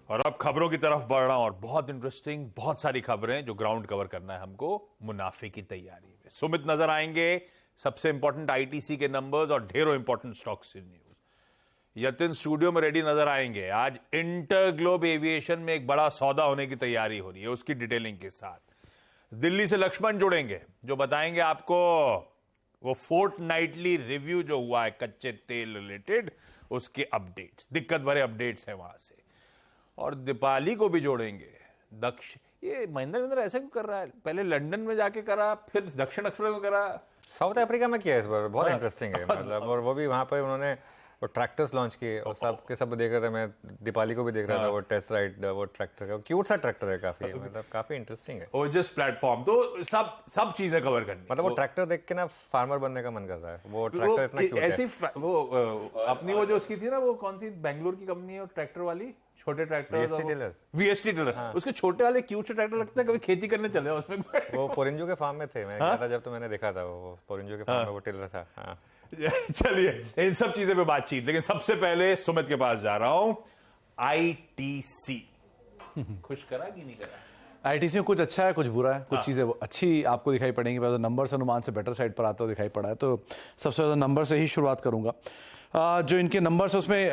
और अब खबरों की तरफ बढ़ रहा हूं और बहुत इंटरेस्टिंग, बहुत सारी खबरें जो ग्राउंड कवर करना है हमको मुनाफे की तैयारी में। सुमित नजर आएंगे, सबसे इंपॉर्टेंट आईटीसी के नंबर्स और ढेरों इंपॉर्टेंट स्टॉक्स की न्यूज। यतिन स्टूडियो में रेडी नजर आएंगे। आज इंटर ग्लोब एविएशन में एक बड़ा सौदा होने की तैयारी हो रही है, उसकी डिटेलिंग के साथ दिल्ली से लक्ष्मण जुड़ेंगे जो बताएंगे आपको वो फोर्टनाइटली रिव्यू जो हुआ है कच्चे तेल रिलेटेड, उसके अपडेट्स, दिक्कत भरे अपडेट्स हैं वहां से। और दीपाली को भी जोड़ेंगे। ये महेंद्र महेंद्र ऐसा क्यों कर रहा है? पहले लंदन में जाके करा, फिर दक्षिण अफ्रीका में करा, साउथ अफ्रीका में किया इस बार। बहुत इंटरेस्टिंग है मतलब। और वो भी वहाँ पे उन्होंने वो ट्रैक्टर्स लॉन्च किए और सब के सब देख रहे थे। मैं दीपाली को भी देख रहा था, वो टेस्ट राइड, वो ट्रैक्टर का क्यूट सा ट्रैक्टर है, काफी मतलब काफी इंटरेस्टिंग है। ओजस प्लेटफॉर्म, तो सब चीजें कवर करनी। मतलब वो ट्रैक्टर देख के ना फार्मर बनने का मन कर रहा है। वो ट्रैक्टर इतना क्यूट है। ऐसी वो अपनी वो जो उसकी थी ना, वो कौन सी बेंगलोर की कंपनी है ट्रैक्टर वाली, छोटे ट्रैक्टर, वीएसटी टेलर। उसके छोटे वाले क्यूट से ट्रैक्टर लगता है, कभी खेती करने चले उसमें। वो पोरिंजो के फार्म में थे, मैं गया था जब, तो मैंने देखा था वो पोरिंजो के फार्म में वो टेलर था। हाँ चलिए इन सब चीजें पे बातचीत, लेकिन सबसे पहले सुमित के पास जा रहा हूं। आईटीसी खुश करा कि नहीं करा? आईटीसी में कुछ अच्छा है, कुछ बुरा है, कुछ चीज़ें अच्छी आपको दिखाई पड़ेंगी। पहले नंबर से अनुमान से बेटर साइड पर आता हुआ दिखाई पड़ा है, तो सबसे ज़्यादा नंबर से ही शुरुआत करूंगा। जो इनके नंबर्स है उसमें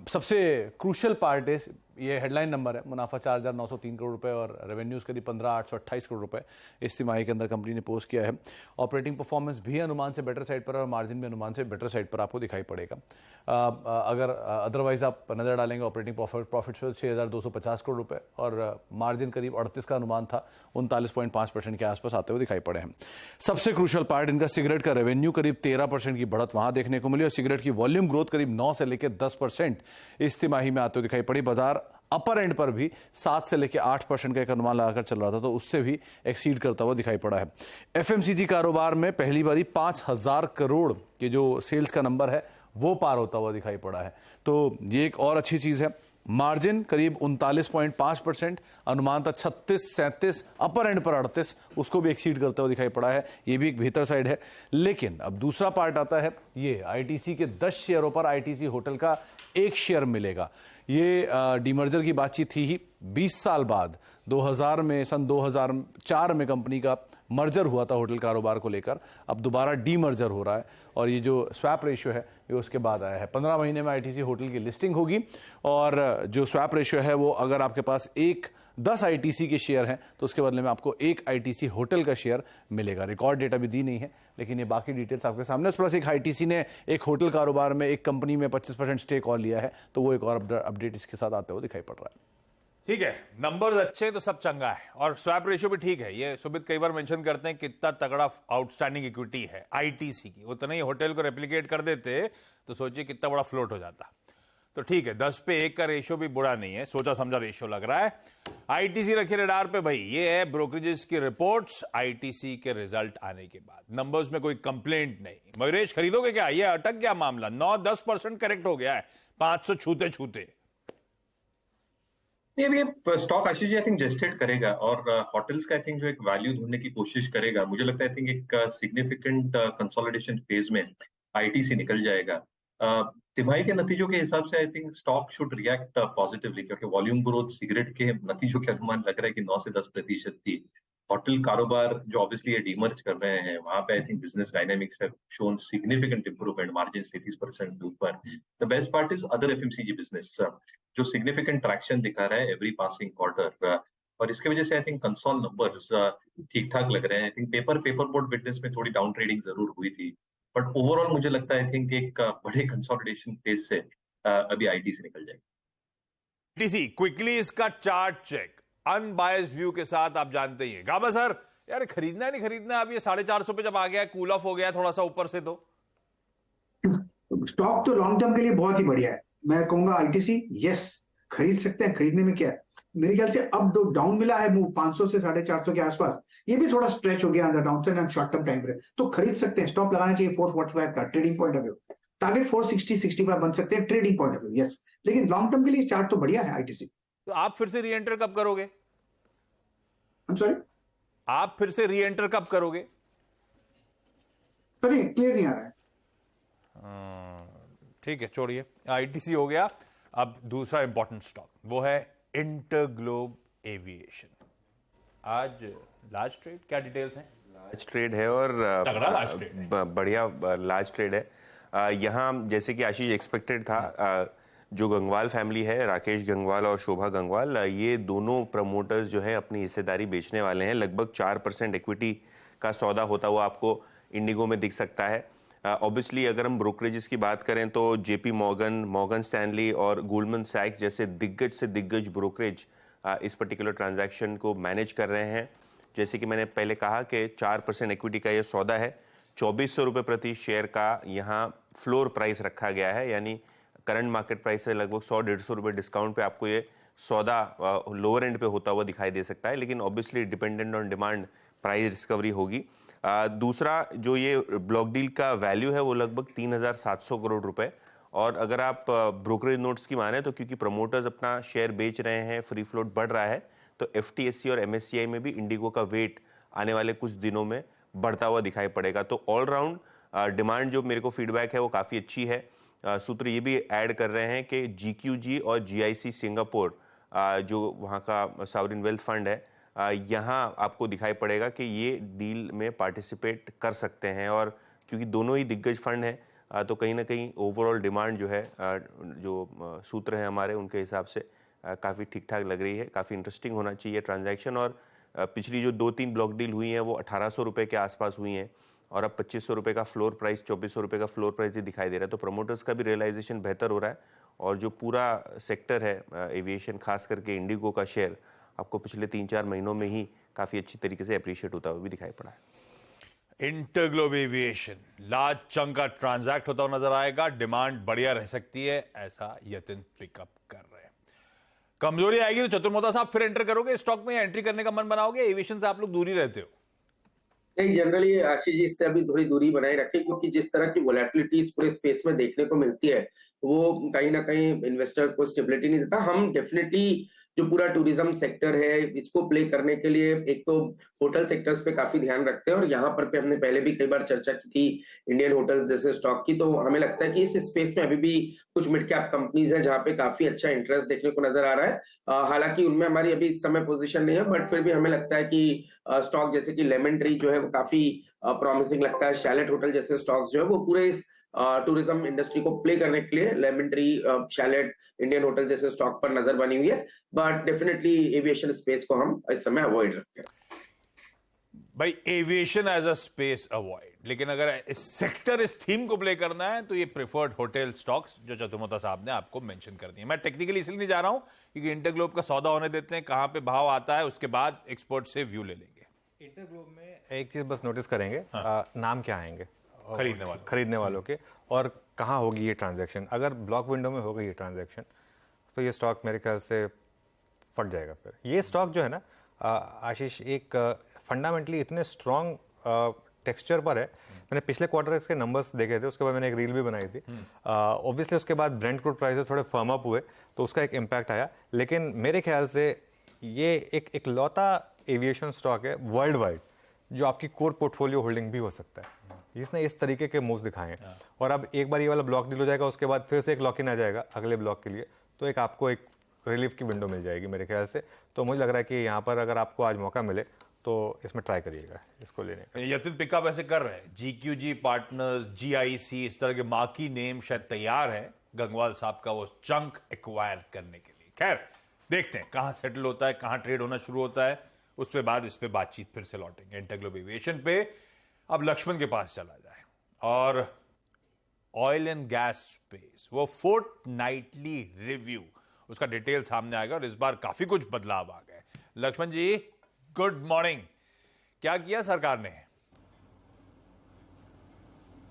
सबसे क्रूशियल पार्ट है ये हेडलाइन नंबर है। मुनाफा 4,903 करोड़ रुपए और रेवेन्यूज़ करीब 15,828 करोड़ रुपए इस तिमाही के अंदर कंपनी ने पोस्ट किया है। ऑपरेटिंग परफॉर्मेंस भी अनुमान से बेटर साइड पर और मार्जिन भी अनुमान से बेटर साइड पर आपको दिखाई पड़ेगा। अगर अदरवाइज आप नज़र डालेंगे ऑपरेटिंग प्रॉफिट 6,250 करोड़ रुपए और मार्जिन करीब 38 का अनुमान था, 39.5% के आसपास आते हुए दिखाई पड़े हैं। सबसे क्रूशियल पार्ट इनका सिगरेट का रेवेन्यू करीब 13% की बढ़त वहां देखने को मिली और सिगरेट की वॉल्यूम ग्रोथ करीब 9 से लेकर 10% इस तिमाही में आते हुए दिखाई पड़ी। बाजार अपर एंड पर भी 7 से लेकर 8% का एक अनुमान लगाकर चल रहा था, तो उससे भी एक्सीड करता हुआ दिखाई पड़ा है। एफएमसीजी कारोबार में पहली बारी 5,000 करोड़ के जो सेल्स का नंबर है वो पार होता हुआ दिखाई पड़ा है, तो ये एक और अच्छी चीज है। मार्जिन करीब 39.5%, अनुमान था 36-37, अपर एंड पर 38, उसको भी एक्सीड करते हुए दिखाई पड़ा है। ये भी एक बेहतर साइड है। लेकिन अब दूसरा पार्ट आता है, ये आईटीसी के 10 शेयरों पर आईटीसी होटल का 1 शेयर मिलेगा। ये डीमर्जर की बातचीत थी ही 20 साल बाद, 2000 में, सन 2004 में कंपनी का मर्जर हुआ था होटल कारोबार को लेकर। अब दोबारा डीमर्जर हो रहा है और ये जो स्वैप रेशियो है ये उसके बाद आया है। 15 महीने में आईटीसी होटल की लिस्टिंग होगी और जो स्वैप रेशियो है वो, अगर आपके पास 10 आईटीसी के शेयर हैं तो उसके बदले में आपको 1 आईटीसी होटल का शेयर मिलेगा। रिकॉर्ड डेटा भी दी नहीं है, लेकिन ये बाकी डिटेल्स आपके सामने। प्लस एक आईटीसी ने एक होटल कारोबार में एक कंपनी में 25% स्टेक और लिया है, तो वो एक और अपडेट इसके साथ आते हुए दिखाई पड़ रहा है। ठीक है, नंबर्स अच्छे तो सब चंगा है और स्वैप रेशियो भी ठीक है। ये सुमित कई बार मेंशन करते हैं कितना तगड़ा आउटस्टैंडिंग इक्विटी है आईटीसी की। उतना ही होटल को रेप्लिकेट कर देते तो सोचिए कितना बड़ा फ्लोट हो जाता। तो ठीक है, 10 पे 1 का रेशियो भी बुरा नहीं है, सोचा समझा रेशियो लग रहा है। आईटीसी रखिए रडार पे भाई। ये है ब्रोकरेजेस की रिपोर्ट्स आईटीसी के रिजल्ट आने के बाद। नंबर्स में कोई कंप्लेंट नहीं। मयूरेश खरीदोगे क्या? ये अटक गया मामला, 9-10% करेक्ट हो गया है 500 छूते छूते। ये stock Ashish ji I think जेस्टेट करेगा और होटल्स का आई थिंक जो एक वैल्यू ढूंढने की कोशिश करेगा। मुझे लगता है आई थिंक एक सिग्निफिकेंट कंसोलिडेशन फेज में आईटीसी निकल जाएगा। तिमाही के नतीजों के हिसाब से I think stock should react positively, क्योंकि वॉल्यूम ग्रोथ सिगरेट के नतीजों के अनुमान लग रहा है कि 9 से 10% थी। होटल कारोबार जो ऑब्वियसली ये डीमर्ज कर रहे हैं, वहां पे I think business dynamics have shown significant improvement, margin 30% के ऊपर। The best part is other FMCG business जो सिग्निफिकेंट ट्रैक्शन दिखा रहा है एवरी पासिंग क्वार्टर, और इसके वजह से आई थिंक कंसोल नंबर्स ठीक ठाक लग रहे हैं। I think paper board business में थोड़ी डाउन ट्रेडिंग जरूर हुई थी, बट ओवरऑल मुझे लगता है आई थिंक एक बड़े कंसोलिडेशन फेज से अभी आईटीसी निकल जाएगी। आईटीसी क्विकली इसका चार्ट चेक अनबायस्ड व्यू के साथ, आप जानते ही हैं। गाबा सर, यार खरीदना है नहीं खरीदना? अब ये 450 पे जब आ गया, कूल ऑफ हो गया थोड़ा सा ऊपर से, तो स्टॉक तो लॉन्ग टर्म के लिए बहुत ही बढ़िया है। मैं कहूंगा आईटीसी यस खरीद सकते हैं, खरीदने में क्या है। मेरे ख्याल से अब जो डाउन मिला है मूव 500 से 450 के आसपास, ये भी थोड़ा स्ट्रेच हो गया अंदर down side short term time पे, तो खरीद सकते हैं। स्टॉप लगाना चाहिए 445 का trading point of view, target 460-65 बन सकते हैं trading point of view, yes. लेकिन लॉन्ग टर्म के लिए चार्ट तो बढ़िया है आईटीसी। तो आप फिर से री एंटर कब करोगे? I'm sorry? आप फिर से री एंटर कब करोगे? सर क्लियर नहीं आ रहा है। ठीक है, छोड़िए, आईटीसी हो गया। अब दूसरा इंपॉर्टेंट स्टॉक वो है इंटरग्लोब एविएशन आज लार्ज ट्रेड, क्या डिटेल्स हैं? लार्ज ट्रेड है और तगड़ा लार्ज ट्रेड है। बढ़िया लार्ज ट्रेड है। यहाँ जैसे कि आशीष एक्सपेक्टेड था, जो गंगवाल फैमिली है, राकेश गंगवाल और शोभा गंगवाल, ये दोनों प्रमोटर्स जो है अपनी हिस्सेदारी बेचने वाले हैं। लगभग 4% इक्विटी का सौदा होता हुआ आपको इंडिगो में दिख सकता है। ऑब्वियसली अगर हम ब्रोकरेजेस की बात करें तो जेपी मॉर्गन, मॉर्गन स्टैनली और गोल्डमैन सैक्स जैसे दिग्गज से दिग्गज ब्रोकरेज इस पर्टिकुलर ट्रांजैक्शन को मैनेज कर रहे हैं। जैसे कि मैंने पहले कहा कि 4% इक्विटी का ये सौदा है। 2400 रुपये प्रति शेयर का यहाँ फ्लोर प्राइस रखा गया है, यानी करंट मार्केट प्राइस से लगभग 100-150 रुपये डिस्काउंट पे आपको ये सौदा लोअर एंड पे होता हुआ दिखाई दे सकता है, लेकिन obviously dependent on demand price discovery होगी। दूसरा जो ये ब्लॉक डील का वैल्यू है वो लगभग 3700 करोड़ रुपए, और अगर आप ब्रोकरेज नोट्स की माने तो क्योंकि प्रमोटर्स अपना शेयर बेच रहे हैं, फ्री फ्लोट बढ़ रहा है, तो FTSE और MSCI में भी इंडिगो का वेट आने वाले कुछ दिनों में बढ़ता हुआ दिखाई पड़ेगा। तो ऑल राउंड डिमांड जो मेरे को फीडबैक है वो काफ़ी अच्छी है। सूत्र ये भी ऐड कर रहे हैं कि GQG और GIC सिंगापुर जो वहाँ का सॉवरेन वेल्थ फंड है, यहाँ आपको दिखाई पड़ेगा कि ये डील में पार्टिसिपेट कर सकते हैं, और क्योंकि दोनों ही दिग्गज फंड हैं तो कहीं ना कहीं ओवरऑल डिमांड जो है, जो सूत्र हैं हमारे, उनके हिसाब से काफ़ी ठीक ठाक लग रही है। काफ़ी इंटरेस्टिंग होना चाहिए ट्रांजैक्शन। और पिछली जो 2-3 ब्लॉक डील हुई हैं वो 1800 रुपये के आसपास हुई हैं, और अब 2500 रुपये का फ्लोर प्राइस, 2400 रुपये का फ्लोर प्राइस ही दिखाई दे रहा है। तो प्रमोटर्स का भी रियलाइजेशन बेहतर हो रहा है, और जो पूरा सेक्टर है एविएशन, खास करके इंडिगो का शेयर, आपको पिछले 3-4 महीनों में ही काफ़ी अच्छी तरीके से अप्रिशिएट होता हुआ भी दिखाई पड़ा है। इंटरग्लोब एविएशन लार्ज चंक का ट्रांजैक्ट होता हुआ नजर आएगा। डिमांड बढ़िया रह सकती है, ऐसा यतिन पिकअप कर रहे हैं। कमजोरी आएगी तो चतुर्मोता साहब फिर एंटर करोगे स्टॉक में, या एंट्री करने का मन बनाओगे? एविएशन से आप लोग दूरी रहते हो। नहीं, जनरली आशीष जी इससे अभी थोड़ी दूरी बनाए रखें, क्योंकि जिस तरह की वोलेटिलिटीज पूरे स्पेस में देखने को मिलती है वो कहीं ना कहीं इन्वेस्टर को स्टेबिलिटी नहीं देता। हम डेफिनेटली जो पूरा टूरिज्म सेक्टर है इसको प्ले करने के लिए एक तो होटल सेक्टर्स पे काफी ध्यान रखते हैं, और यहाँ पर हमने पहले भी कई बार चर्चा की थी इंडियन होटल्स जैसे स्टॉक की। तो हमें लगता है कि इस स्पेस में अभी भी कुछ मिड कैप कंपनीज है जहाँ पे काफी अच्छा इंटरेस्ट देखने को नजर आ रहा है। हालांकि उनमें हमारी अभी इस समय पोजीशन नहीं है, बट फिर भी हमें लगता है कि स्टॉक जैसे कि लेमन ट्री जो है वो काफी प्रॉमिसिंग लगता है। शैलेट होटल जैसे स्टॉक्स जो है वो पूरे इस टूरिज्म इंडस्ट्री को प्ले करने के लिए lemon tree, chalet, Indian hotel जैसे स्टॉक पर नजर बनी हुई है, बट डेफिनेटली एविएशन स्पेस को हम इस समय अवॉइड रखते हैं। भाई aviation as a space avoid, लेकिन अगर इस सेक्टर, इस थीम को प्ले करना है तो ये प्रेफर्ड होटल स्टॉक्स जो चतुर्मोता साहब ने आपको मेंशन कर दिए। मैं टेक्निकली इसलिए नहीं जा रहा हूं क्योंकि इंटरग्लोब का सौदा होने देते हैं, कहां पे भाव आता है उसके बाद एक्सपर्ट से व्यू ले लेंगे। इंटरग्लोब में एक चीज बस नोटिस करेंगे, नाम क्या आएंगे खरीदने वालों के, और कहाँ होगी ये ट्रांजैक्शन। अगर ब्लॉक विंडो में होगी ये ट्रांजैक्शन तो ये स्टॉक मेरे ख्याल से फट जाएगा। फिर ये स्टॉक जो है ना आशीष, एक फंडामेंटली इतने स्ट्रॉन्ग टेक्सचर पर है। मैंने पिछले क्वार्टर के नंबर्स देखे थे, उसके बाद मैंने एक रील भी बनाई थी। ऑब्वियसली उसके बाद ब्रेंट क्रूड प्राइसेस थोड़े फर्म अप हुए तो उसका एक इम्पैक्ट आया, लेकिन मेरे ख्याल से ये एक इकलौता एविएशन स्टॉक है वर्ल्ड वाइड जो आपकी कोर पोर्टफोलियो होल्डिंग भी हो सकता है। इसने इस तरीके के मूव्स दिखाए हैं, और अब एक बार ये वाला ब्लॉक डील हो जाएगा, उसके बाद फिर से एक लॉक इन आ जाएगा अगले ब्लॉक के लिए, तो एक आपको एक रिलीफ की विंडो मिल जाएगी मेरे ख्याल से। तो मुझे लग रहा है कि यहाँ पर अगर आपको आज मौका मिले तो इसमें ट्राई करिएगा इसको लेने का। यतिन पिकअप ऐसे कर रहे हैं, GQG पार्टनर्स, GIC, इस तरह के मार्की नेम शायद तैयार है गंगवाल साहब का वो चंक एक्वायर करने के लिए। खैर देखते हैं कहां सेटल होता है, कहां ट्रेड होना शुरू होता है, उस पे बाद इस पे बातचीत फिर से लौटेंगे। इंटरग्लोब एविएशन पे अब लक्ष्मण के पास चला जाए, और ऑयल एंड गैस स्पेस, वो फोर्टनाइटली रिव्यू, उसका डिटेल सामने आएगा, और इस बार काफी कुछ बदलाव आ गए। लक्ष्मण जी गुड मॉर्निंग, क्या किया सरकार ने?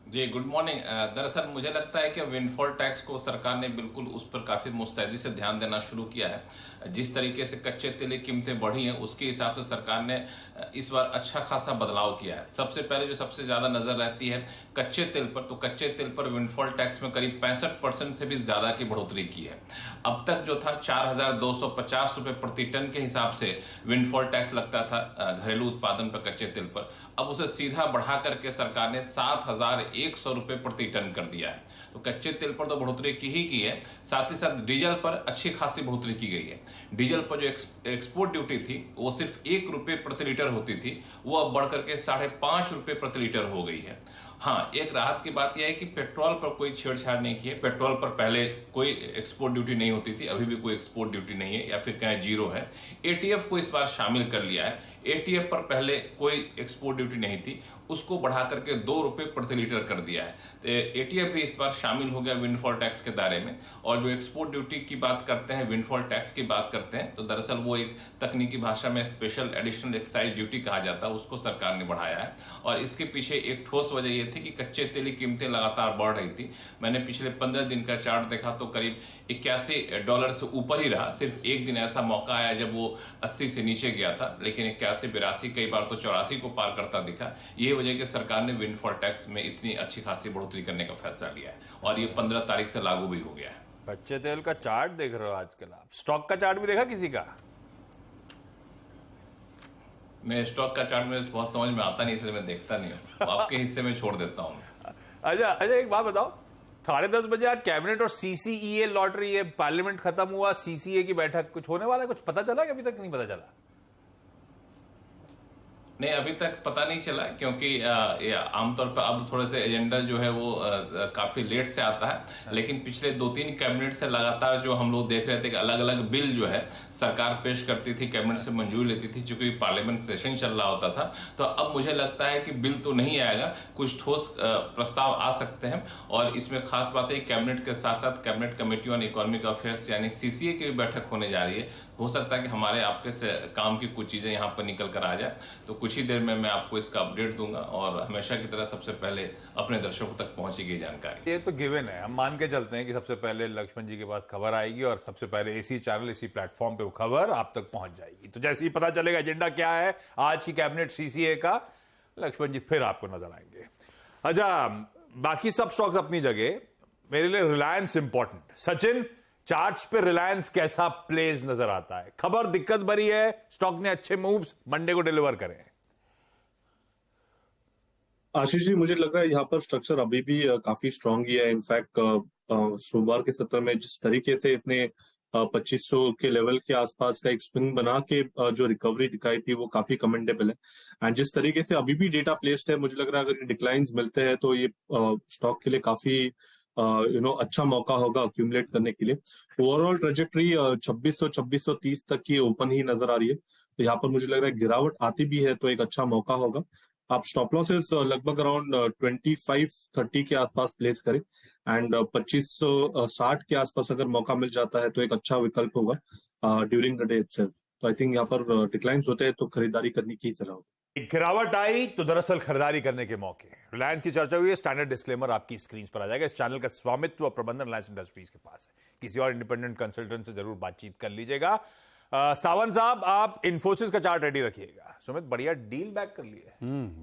जी गुड मॉर्निंग। दरअसल मुझे लगता है कि विंडफॉल टैक्स को सरकार ने बिल्कुल उस पर काफी मुस्तैदी से ध्यान देना शुरू किया है। जिस तरीके से कच्चे तेल की कीमतें बढ़ी हैं उसके हिसाब से सरकार ने इस बार अच्छा खासा बदलाव किया है। सबसे पहले जो सबसे ज्यादा नजर रहती है कच्चे तेल पर, तो कच्चे तेल पर विंडफॉल टैक्स में करीब 65% से भी ज्यादा की बढ़ोतरी की है। अब तक जो था 4,250 रुपए प्रति टन के हिसाब से विंडफॉल टैक्स लगता था घरेलू उत्पादन पर कच्चे तेल पर, अब उसे सीधा बढ़ा करके सरकार ने 100 रुपए प्रति टन कर दिया है। तो कच्चे तेल पर तो बढ़ोतरी की है, साथ ही साथ डीजल पर अच्छी खासी बढ़ोतरी की गई है। डीजल पर जो एक्सपोर्ट ड्यूटी थी वो सिर्फ 1 रुपये प्रति लीटर होती थी, वो अब बढ़कर के 5.5 रुपये प्रति लीटर हो गई है। हाँ, एक राहत की बात यह है कि पेट्रोल पर कोई छेड़छाड़ नहीं की है। पेट्रोल पर पहले कोई एक्सपोर्ट ड्यूटी नहीं होती थी, अभी भी कोई एक्सपोर्ट ड्यूटी नहीं है, या फिर कहें जीरो है। एटीएफ को इस बार शामिल कर लिया है। एटीएफ पर पहले कोई एक्सपोर्ट ड्यूटी नहीं थी, उसको बढ़ा करके 2 रुपये प्रति लीटर कर दिया है। तो एटीएफ भी इस बार शामिल हो गया विंडफॉल टैक्स के दायरे में। और जो एक्सपोर्ट ड्यूटी की बात करते हैं, विंडफॉल टैक्स की बात करते हैं, तो दरअसल वो एक तकनीकी भाषा में स्पेशल एडिशनल एक्साइज ड्यूटी कहा जाता है, उसको सरकार ने बढ़ाया है। और इसके पीछे एक ठोस वजह यह थी कि कच्चे तेल की कीमतें लगातार बढ़ रही थी। मैंने पिछले 15 दिन का चार्ट देखा तो करीब $81 से ऊपर ही रहा। सिर्फ एक दिन ऐसा मौका आया जब वो 80 से नीचे गया था, लेकिन 81, 82, कई बार तो 84 को पार करता दिखा। ये वजह कि सरकार ने विंडफॉल टैक्स में इतनी अच्छी खासी बढ़ोतरी करने का फैसला लिया है, और ये 15 तारीख से लागू भी हो गया है। कच्चे तेल का चार्ट देख रहे हो आजकल आप? स्टॉक का चार्ट भी देखा किसी का? मैं स्टॉक का चार्ट में बहुत समझ में आता नहीं, इसलिए मैं देखता नहीं हूँ, आपके हिस्से में छोड़ देता हूँ। अच्छा, एक बात बताओ, 10:30 बजे आज कैबिनेट और सीसीईए लॉटरी, ये पार्लियामेंट खत्म हुआ, सीसीए की बैठक कुछ होने वाला है? कुछ पता चला कि अभी तक नहीं पता चला? नहीं, अभी तक पता नहीं चला, क्योंकि आमतौर पर अब थोड़े से एजेंडा जो है वो काफी लेट से आता है। लेकिन पिछले 2-3 कैबिनेट से लगातार जो हम लोग देख रहे थे कि अलग अलग बिल जो है सरकार पेश करती थी, कैबिनेट से मंजूरी लेती थी, चूंकि पार्लियामेंट सेशन चल रहा होता था। तो अब मुझे लगता है कि बिल तो नहीं आएगा, कुछ ठोस प्रस्ताव आ सकते हैं। और इसमें खास बात है, कैबिनेट के साथ साथ cabinet committee on economic affairs यानी सीसीए की भी बैठक होने जा रही है। हो सकता है कि हमारे आपके से काम की कुछ चीजें यहाँ पर निकल कर आ जाए, तो कुछ ही देर में मैं आपको इसका अपडेट दूंगा, और हमेशा की तरह सबसे पहले अपने दर्शकों तक पहुंचेगी जानकारी। ये तो गिवन है, हम मान के चलते हैं कि सबसे पहले लक्ष्मण जी के पास खबर आएगी और सबसे पहले इसी चैनल, इसी प्लेटफॉर्म पे वो खबर आप तक पहुंच जाएगी। तो जैसे ही पता चलेगा एजेंडा क्या है आज की कैबिनेट सीसीए का, लक्ष्मण जी फिर आपको नजर आएंगे। अच्छा, बाकी सब स्टॉक्स अपनी जगह, मेरे लिए रिलायंस इंपॉर्टेंट। सचिन, चार्ट्स पे रिलायंस कैसा प्लेस नजर आता है? खबर दिक्कत भरी है, स्टॉक ने अच्छे मूव्स मंडे को डिलीवर करे हैं। आशीष जी, मुझे लग रहा है यहाँ पर स्ट्रक्चर अभी भी काफी स्ट्रांग ही है। इनफैक्ट सोमवार के सत्र में जिस तरीके से इसने 2500 के लेवल के आसपास का एक स्विंग बना के जो रिकवरी दिखाई थी वो काफी कमेंडेबल है। एंड जिस तरीके से अभी भी डेटा प्लेस्ड है, मुझे लग रहा है अगर डिक्लाइंस मिलते हैं तो ये स्टॉक के लिए काफी अच्छा मौका होगा अक्यूमुलेट करने के लिए। ओवरऑल ट्रेजेक्टरी 2600-2630 तक की ओपन ही नजर आ रही है। तो यहाँ पर मुझे लग रहा है गिरावट आती भी है तो एक अच्छा मौका होगा। आप स्टॉप लॉसेस लगभग अराउंड 2530 के आसपास प्लेस करें, एंड 2560 के आसपास अगर मौका मिल जाता है तो एक अच्छा विकल्प होगा ड्यूरिंग द डे इटसेल्फ। तो आई थिंक यहाँ पर डिक्लाइंस होते हैं तो खरीदारी करने की सलाह होगी। गिरावट आई तो दरअसल खरीदारी करने के मौके। रिलायंस की चर्चा हुई है, स्टैंडर्ड डिस्क्लेमर आपकी स्क्रीन पर आ जाएगा। इस चैनल का स्वामित्व और प्रबंधन रिलायंस इंडस्ट्रीज के पास है, किसी और इंडिपेंडेंट कंसल्टेंट से जरूर बातचीत कर लीजिएगा। सावंत साहब, आप इन्फोसिस का चार्ट रेडी रखिएगा। सुमित, बढ़िया डील बैक कर लिए।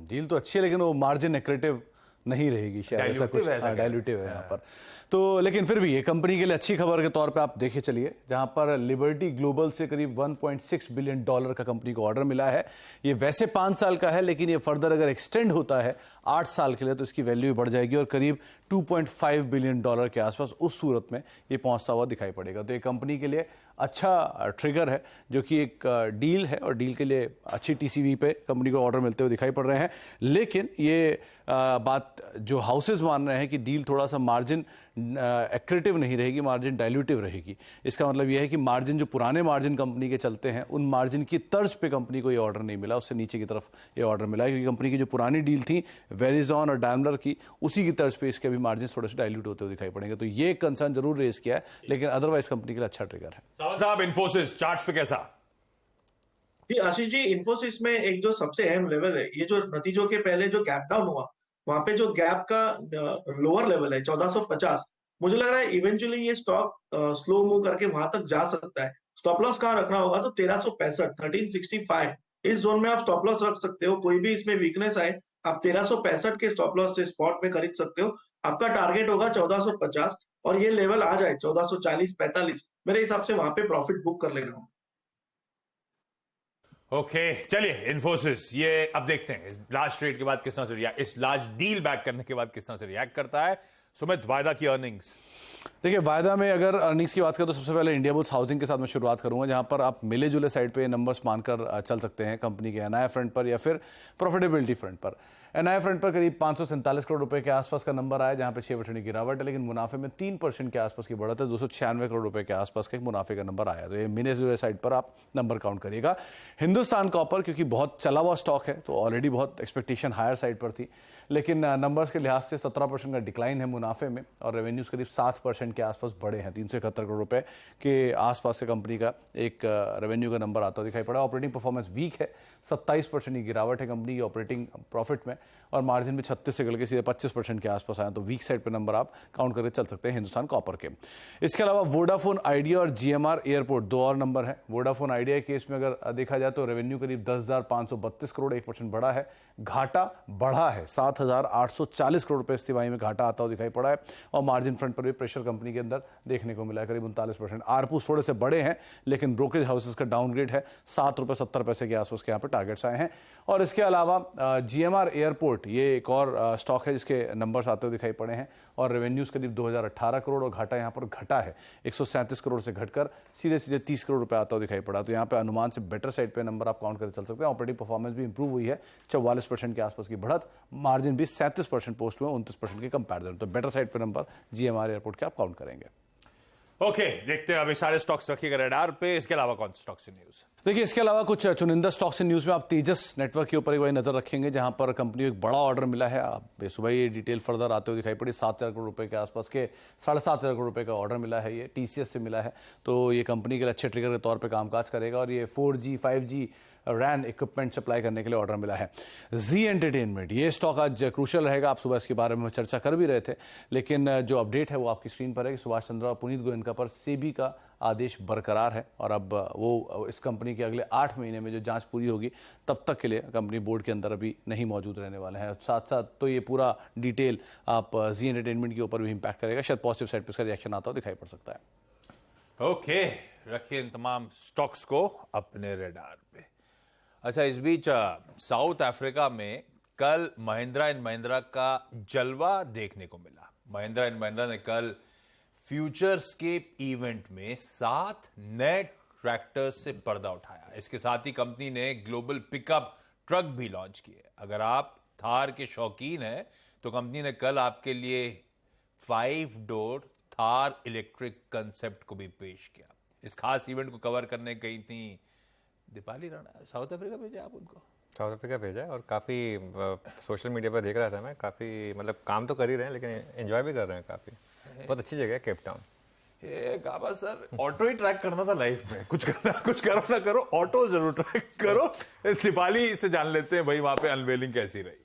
डील तो अच्छी है, लेकिन वो मार्जिन एक्रेटिव नहीं रहेगी शायद, ऐसा कुछ डाइल्यूटिव है यहाँ पर। तो लेकिन फिर भी ये कंपनी के लिए अच्छी खबर के तौर पे आप देखे चलिए, जहां पर लिबर्टी ग्लोबल से करीब $1.6 बिलियन का कंपनी को ऑर्डर मिला है। ये वैसे 5 साल का है, लेकिन ये फर्दर अगर एक्सटेंड होता है 8 साल के लिए तो इसकी वैल्यू बढ़ जाएगी और करीब $2.5 बिलियन के आसपास उस सूरत में ये पहुंचता हुआ दिखाई पड़ेगा। तो ये कंपनी के लिए अच्छा ट्रिगर है, जो कि एक डील है, और डील के लिए अच्छी टीसीवी पे कंपनी को ऑर्डर मिलते हुए दिखाई पड़ रहे हैं। लेकिन ये बात जो हाउसेज मान रहे हैं कि डील थोड़ा सा मार्जिन एक्रेटिव नहीं रहेगी, मार्जिन डाइल्यूटिव रहेगी। इसका मतलब यह है कि मार्जिन जो पुराने मार्जिन कंपनी के चलते हैं उन मार्जिन की तर्ज पे कंपनी को ये ऑर्डर नहीं मिला, उससे नीचे की तरफ ये ऑर्डर मिला, क्योंकि कंपनी की जो पुरानी डील थी वेरिजॉन और डैमलर की, उसी की तर्ज पे इसके भी मार्जिन थोड़े से डाइल्यूट होते हुए दिखाई पड़ेंगे। तो ये कंसर्न जरूर रेज किया है, लेकिन अदरवाइज कंपनी के लिए अच्छा ट्रिगर है। सावंत साहब, इन्फोसिस चार्ट्स पे कैसा? जी आशीष जी, इन्फोसिस में एक जो सबसे अहम लेवल है, ये जो नतीजों के पहले जो गैप डाउन हुआ, वहां पे जो गैप का लोअर लेवल है 1450, मुझे लग रहा है इवेंचुअली ये स्टॉक स्लो मूव करके वहां तक जा सकता है। स्टॉप लॉस कहाँ रखना होगा तो 1365, 1365 इस जोन में आप स्टॉप लॉस रख सकते हो। कोई भी इसमें वीकनेस आए आप 1365 के स्टॉप लॉस से स्पॉट में खरीद सकते हो। आपका टारगेट होगा 1450, और ये लेवल आ जाए 1440-45, मेरे हिसाब से वहां पे प्रॉफिट बुक कर लेना होगा। ओके चलिए इन्फोसिस, ये अब देखते हैं इस लार्ज ट्रेड के बाद किस तरह से रिएक्ट, इस लार्ज डील बैक करने के बाद किस तरह से रिएक्ट करता है। सुमित, वायदा की अर्निंग्स। देखिए, वायदा में अगर अर्निंग्स की बात करें तो सबसे पहले इंडियाबुल्स हाउसिंग के साथ मैं शुरुआत करूंगा, जहां पर आप मिले जुले साइड पे नंबर्स मानकर चल सकते हैं कंपनी के एनआई फ्रंट पर या फिर प्रॉफिटेबिलिटी फ्रंट पर। एनआई फ्रंट पर करीब 547 करोड़ रुपए के आसपास का नंबर आया, जहां पे 6% की गिरावट है, लेकिन मुनाफे में 3% के आसपास की बढ़त है, 296 करोड़ रुपए के आसपास का एक मुनाफे का नंबर आया। तो ये मिले जुले साइड पर आप नंबर काउंट करिएगा। हिंदुस्तान कॉपर क्योंकि बहुत चला हुआ स्टॉक है तो ऑलरेडी बहुत एक्सपेक्टेशन हायर साइड पर थी, लेकिन नंबर्स के लिहाज से 17% का डिक्लाइन है मुनाफे में और रेवेन्यूज करीब 7% के आसपास बढ़े हैं। 371 करोड़ रुपए के आसपास से कंपनी का एक रेवेन्यू का नंबर आता दिखाई पड़ा। ऑपरेटिंग परफॉर्मेंस वीक है, 27% की गिरावट है कंपनी की ऑपरेटिंग प्रॉफिट में और मार्जिन भी 36 से गल के सीधे 25% के आसपास आया। तो वीक साइड पे नंबर आप काउंट करके चल सकते हैं हिंदुस्तान कॉपर के। इसके अलावा वोडाफोन आइडिया और जीएमआर एयरपोर्ट दो और नंबर है। वोडाफोन आइडिया केस में अगर देखा जाए तो रेवेन्यू करीब 10,532 करोड़, 1% बढ़ा है। घाटा बढ़ा है, 7,840 करोड़ रुपए इस तिमाही में घाटा आता हुआ दिखाई पड़ा है और मार्जिन फ्रंट पर भी प्रेशर कंपनी के अंदर देखने को मिला है, करीब 39%। आरपू थोड़े से बड़े हैं लेकिन ब्रोकरेज हाउसेस का डाउनग्रेड है, ₹7.70 के आसपास के यहाँ पे टारगेट्स आए हैं। और इसके अलावा जीएमआर एयरपोर्ट ये एक और स्टॉक है जिसके नंबर्स आते हुए दिखाई पड़े हैं और रेवेन्यूज करीब 2018 करोड़ और घाटा यहाँ पर घटा है, 137 करोड़ से घटकर सीधे सीधे 30 करोड़ रुपए आता हुआ दिखाई पड़ा। तो यहाँ पे अनुमान से बेटर साइड पे नंबर आप काउंट करके चल सकते हैं। ऑपरेटिंग परफॉर्मेंस भी इंप्रूव हुई है, 44% के आसपास की बढ़त, मार्जिन भी 37% पोस्ट हुए 29% के कंपैरिजन। तो बेटर साइड पे नंबर जीएमआर एयरपोर्ट के आप काउंट करेंगे। ओके, देखते हैं अभी सारे स्टॉक्स रखिएगा रडार पे। इसके अलावा कौन से स्टॉक्स न्यूज? देखिए, इसके अलावा कुछ चुनिंदा स्टॉक्स न्यूज में आप तेजस नेटवर्क के ऊपर एक बार नजर रखेंगे, जहां पर कंपनी को एक बड़ा ऑर्डर मिला है। आप सुबह ये डिटेल फर्दर आते हुए दिखाई पड़ी, 7,000 करोड़ रुपए के आसपास के 7,500 करोड़ रुपए का ऑर्डर मिला है। ये टीसीएस से मिला है, तो ये कंपनी के लिए अच्छे ट्रिगर के तौर पर कामकाज करेगा और ये 4G 5G रैन इक्विपमेंट सप्लाई करने के लिए ऑर्डर मिला है। जी एंटरटेनमेंट, ये स्टॉक आज क्रूशल रहेगा। आप सुबह इसके बारे में चर्चा कर भी रहे थे, लेकिन जो अपडेट है वो आपकी स्क्रीन पर है कि सुभाष चंद्रा और पुनीत गोयनका पर सेबी का आदेश बरकरार है और अब वो इस कंपनी के अगले 8 महीने में जो जांच पूरी होगी तब तक के लिए कंपनी बोर्ड के अंदर अभी नहीं मौजूद रहने वाले हैं। साथ साथ तो ये पूरा डिटेल आप जी एंटरटेनमेंट के ऊपर भी इम्पैक्ट करेगा, शायद पॉजिटिव साइड पर इसका रिएक्शन आता हो दिखाई पड़ सकता है। ओके, रखिए इन तमाम स्टॉक्स को अपने रडार पे। अच्छा, इस बीच साउथ अफ्रीका में कल महिंद्रा एंड महिंद्रा का जलवा देखने को मिला। महिंद्रा एंड महिंद्रा ने कल फ्यूचरस्केप इवेंट में 7 नए ट्रैक्टर्स से पर्दा उठाया। इसके साथ ही कंपनी ने ग्लोबल पिकअप ट्रक भी लॉन्च किए। अगर आप थार के शौकीन हैं तो कंपनी ने कल आपके लिए 5 डोर थार इलेक्ट्रिक कंसेप्ट को भी पेश किया। इस खास इवेंट को कवर करने गई थी दीपाली राणा। साउथ अफ्रीका भेजा आप उनको? साउथ अफ्रीका भेजा है और काफ़ी सोशल मीडिया पर देख रहा था मैं, काफ़ी मतलब काम तो कर ही रहे हैं लेकिन एंजॉय भी कर रहे हैं काफ़ी। बहुत अच्छी जगह है केप टाउन। गाबा सर, ऑटो ही ट्रैक करना था लाइफ में, कुछ करो ना करो, ऑटो जरूर ट्रैक करो। दीपाली से जान लेते हैं भाई वहां पे अनवेलिंग कैसी रही।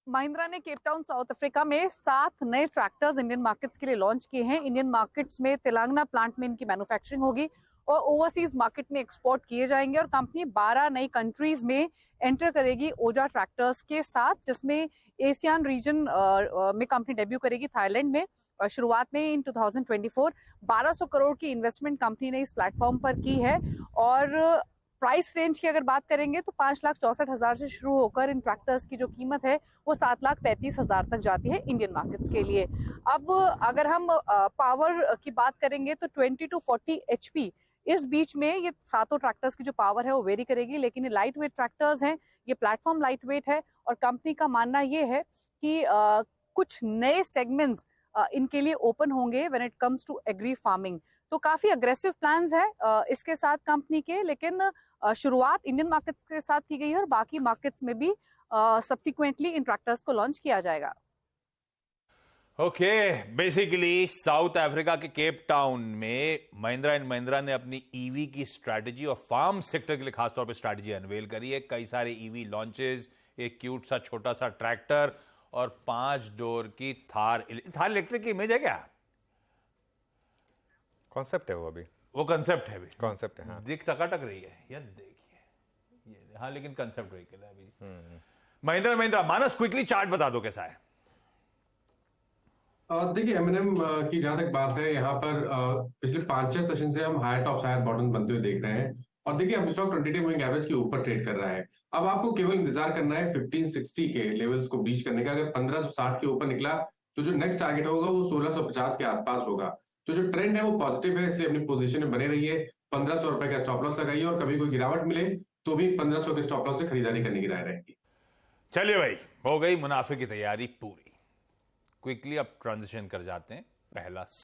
महिंद्रा ने केप टाउन साउथ अफ्रीका में 7 नए ट्रैक्टर्स इंडियन मार्केट्स के लिए लॉन्च किए हैं। इंडियन मार्केट्स में तेलंगाना प्लांट में इनकी मैन्युफैक्चरिंग होगी और ओवरसीज मार्केट में एक्सपोर्ट किए जाएंगे और कंपनी 12 नई कंट्रीज में एंटर करेगी ओजा ट्रैक्टर्स के साथ, जिसमें एशियन रीजन में कंपनी डेब्यू करेगी थाईलैंड में। शुरुआत में इन 2024 1200 करोड़ की इन्वेस्टमेंट कंपनी ने इस प्लेटफॉर्म पर की है और प्राइस रेंज की अगर बात करेंगे तो 5,64,000 से शुरू होकर इन ट्रैक्टर्स की जो कीमत है वो 7,35,000 तक जाती है इंडियन मार्केट्स के लिए। अब अगर हम पावर की बात करेंगे तो 20 to 40 HP इस बीच में ये सातों ट्रैक्टर्स की जो पावर है वो वेरी करेगी, लेकिन ये लाइट वेट ट्रैक्टर्स हैं, ये प्लेटफॉर्म लाइट वेट है और कंपनी का मानना ये है कि कुछ नए सेगमेंट्स इनके लिए ओपन होंगे when it comes to agri farming. तो काफी अग्रेसिव प्लान्स है इसके साथ कंपनी के, लेकिन शुरुआत इंडियन मार्केट्स के साथ की गई है और बाकी मार्केट्स में भी सब्सिक्वेंटली इन ट्रैक्टर्स को लॉन्च किया जाएगा। ओके, बेसिकली साउथ अफ्रीका के केप टाउन में महिंद्रा एंड महिंद्रा ने अपनी ईवी की स्ट्रैटेजी और फार्म सेक्टर के लिए खासतौर पे स्ट्रैटेजी अनवेल करी है। कई सारे ईवी लॉन्चेस, एक क्यूट सा छोटा सा ट्रैक्टर और 5 डोर की थार इलेक्ट्रिक की इमेज है क्या? कॉन्सेप्ट है वो अभी, वो कंसेप्ट है अभी, कॉन्सेप्ट है। हाँ, दिख टकाटक रही है यार, देखिए ये, हाँ लेकिन कंसेप्ट व्हीकल है अभी। महिंद्रा महिंद्रा, मानस क्विकली चार्ट बता दो कैसा है। देखिए, M&M की जहां तक बात है, यहाँ पर पिछले 5-6 सेशन से हम हायर टॉप हायर बॉटम बनते हुए देख रहे हैं और देखिए अब स्टॉक 20 डे मूविंग एवरेज के ऊपर ट्रेड कर रहा है। अब आपको केवल इंतजार करना है 1560 के लेवल्स को ब्रीच करने का। अगर 1560 के ऊपर निकला तो जो नेक्स्ट टारगेट होगा वो 1650 के आसपास होगा। तो जो ट्रेंड है वो पॉजिटिव है, इसलिए अपनी पोजीशन में बने रहिए। 1500 रुपए का स्टॉप लॉस लगाइए और कभी कोई गिरावट मिले तो भी 1500 के स्टॉप लॉस से खरीदारी करने की राय रहेगी। चलिए भाई, हो गई मुनाफे की तैयारी पूरी। क्विकली अब ट्रांजिशन कर जाते हैं पहला